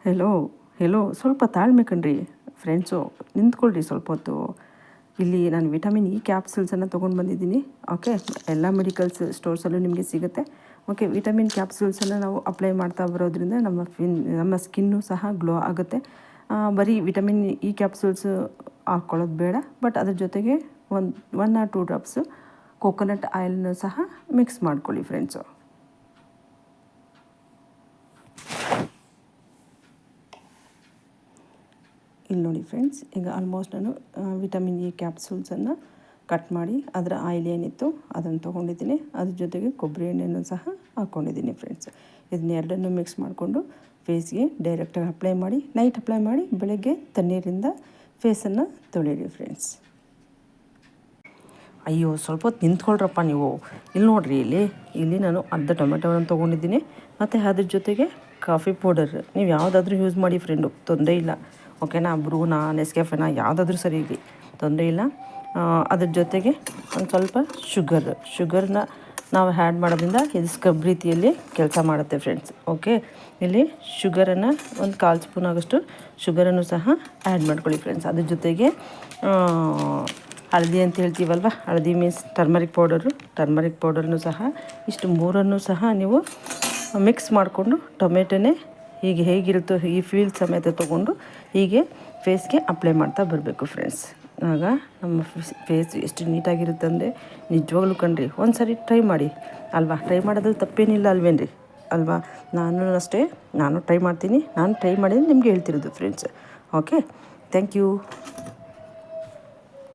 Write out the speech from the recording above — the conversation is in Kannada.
ಹೆಲೋ ಹೆಲೋ ಸ್ವಲ್ಪ ತಾಳ್ಮೆ ಕಣ್ರಿ ಫ್ರೆಂಡ್ಸು, ನಿಂತ್ಕೊಳ್ರಿ ಸ್ವಲ್ಪ ಹೊತ್ತು. ಇಲ್ಲಿ ನಾನು ವಿಟಮಿನ್ ಇ ಕ್ಯಾಪ್ಸೂಲ್ಸನ್ನು ತೊಗೊಂಡು ಬಂದಿದ್ದೀನಿ. ಓಕೆ, ಎಲ್ಲ ಮೆಡಿಕಲ್ಸ್ ಸ್ಟೋರ್ಸಲ್ಲೂ ನಿಮಗೆ ಸಿಗುತ್ತೆ. ಓಕೆ, ವಿಟಮಿನ್ ಕ್ಯಾಪ್ಸೂಲ್ಸನ್ನು ನಾವು ಅಪ್ಲೈ ಮಾಡ್ತಾ ಬರೋದ್ರಿಂದ ನಮ್ಮ ಸ್ಕಿನ್ನು ಸಹ ಗ್ಲೋ ಆಗುತ್ತೆ. ಬರೀ ವಿಟಮಿನ್ ಇ ಕ್ಯಾಪ್ಸೂಲ್ಸ್ ಹಾಕ್ಕೊಳ್ಳೋದು ಬೇಡ, ಬಟ್ ಅದ್ರ ಜೊತೆಗೆ 1 or 2 ಡ್ರಾಪ್ಸು ಕೋಕೋನಟ್ ಆಯಿಲ್ನ ಸಹ ಮಿಕ್ಸ್ ಮಾಡ್ಕೊಳ್ಳಿ ಫ್ರೆಂಡ್ಸು. ಇಲ್ಲಿ ನೋಡಿ ಫ್ರೆಂಡ್ಸ್, ಈಗ ಆಲ್ಮೋಸ್ಟ್ ನಾನು ವಿಟಮಿನ್ ಇ ಕ್ಯಾಪ್ಸೂಲ್ಸನ್ನು ಕಟ್ ಮಾಡಿ ಅದರ ಆಯಿಲ್ ಏನಿತ್ತು ಅದನ್ನು ತೊಗೊಂಡಿದ್ದೀನಿ. ಅದ್ರ ಜೊತೆಗೆ ಕೊಬ್ಬರಿ ಎಣ್ಣೆನೂ ಸಹ ಹಾಕ್ಕೊಂಡಿದ್ದೀನಿ ಫ್ರೆಂಡ್ಸ್. ಇದನ್ನೆರಡನ್ನು ಮಿಕ್ಸ್ ಮಾಡಿಕೊಂಡು ಫೇಸ್ಗೆ ಡೈರೆಕ್ಟಾಗಿ ಅಪ್ಲೈ ಮಾಡಿ, ನೈಟ್ ಅಪ್ಲೈ ಮಾಡಿ, ಬೆಳಗ್ಗೆ ತಣ್ಣೀರಿಂದ ಫೇಸನ್ನು ತೊಳೀರಿ ಫ್ರೆಂಡ್ಸ್. ಅಯ್ಯೋ, ಸ್ವಲ್ಪ ಹೊತ್ತು ನಿಂತ್ಕೊಳ್ರಪ್ಪ ನೀವು. ಇಲ್ಲಿ ನೋಡಿರಿ, ಇಲ್ಲಿ ನಾನು ಅರ್ಧ ಟೊಮೆಟೊವನ್ನು ತೊಗೊಂಡಿದ್ದೀನಿ, ಮತ್ತು ಅದ್ರ ಜೊತೆಗೆ ಕಾಫಿ ಪೌಡರ್. ನೀವು ಯಾವುದಾದ್ರೂ ಯೂಸ್ ಮಾಡಿ ಫ್ರೆಂಡು, ತೊಂದರೆ ಇಲ್ಲ. ಓಕೆನಾ, ಬ್ರೂನಾ, ನೆಸ್ಕೆಫೆನಾ ಯಾವುದಾದ್ರೂ ಸರಿ ಇರಲಿ, ತೊಂದರೆ ಇಲ್ಲ. ಅದ್ರ ಜೊತೆಗೆ ಒಂದು ಸ್ವಲ್ಪ ಶುಗರ್ನ ನಾವು ಆ್ಯಡ್ ಮಾಡೋದ್ರಿಂದ ಇದು ಸ್ಕ್ರಬ್ ರೀತಿಯಲ್ಲಿ ಕೆಲಸ ಮಾಡುತ್ತೆ ಫ್ರೆಂಡ್ಸ್. ಓಕೆ, ಇಲ್ಲಿ ಶುಗರನ್ನು ಒಂದು 1/4 ಸ್ಪೂನ್ ಆಗೋಷ್ಟು ಶುಗರನ್ನು ಸಹ ಆ್ಯಡ್ ಮಾಡ್ಕೊಳ್ಳಿ ಫ್ರೆಂಡ್ಸ್. ಅದ್ರ ಜೊತೆಗೆ ಹಳದಿ ಅಂತ ಹೇಳ್ತೀವಲ್ವ, ಹಳದಿ ಮೀನ್ಸ್ ಟರ್ಮರಿಕ್ ಪೌಡರ್ನು ಸಹ, ಇಷ್ಟು ಮೂರನ್ನು ಸಹ ನೀವು ಮಿಕ್ಸ್ ಮಾಡಿಕೊಂಡು ಟೊಮೆಟೊನೇ ಹೀಗೆ ಹೇಗಿರುತ್ತೋ ಈ ಫೀಲ್ ಸಮೇತ ತೊಗೊಂಡು ಹೀಗೆ ಫೇಸ್ಗೆ ಅಪ್ಲೈ ಮಾಡ್ತಾ ಬರಬೇಕು ಫ್ರೆಂಡ್ಸ್. ಆಗ ನಮ್ಮ ಫೇಸ್ ಎಷ್ಟು ನೀಟಾಗಿರುತ್ತೆ ಅಂದರೆ ನಿಜವಾಗ್ಲೂ ಕಣ್ರಿ, ಒಂದು ಸರಿ ಟ್ರೈ ಮಾಡಿ ಅಲ್ವಾ. ಟ್ರೈ ಮಾಡೋದ್ರಲ್ಲಿ ತಪ್ಪೇನಿಲ್ಲ ಅಲ್ವೇನ್ರಿ ಅಲ್ವಾ. ನಾನು ಟ್ರೈ ಮಾಡ್ತೀನಿ. ನಾನು ಟ್ರೈ ಮಾಡಿದ್ರೆ ನಿಮ್ಗೆ ಹೇಳ್ತಿರೋದು ಫ್ರೆಂಡ್ಸ್. Okay, thank you.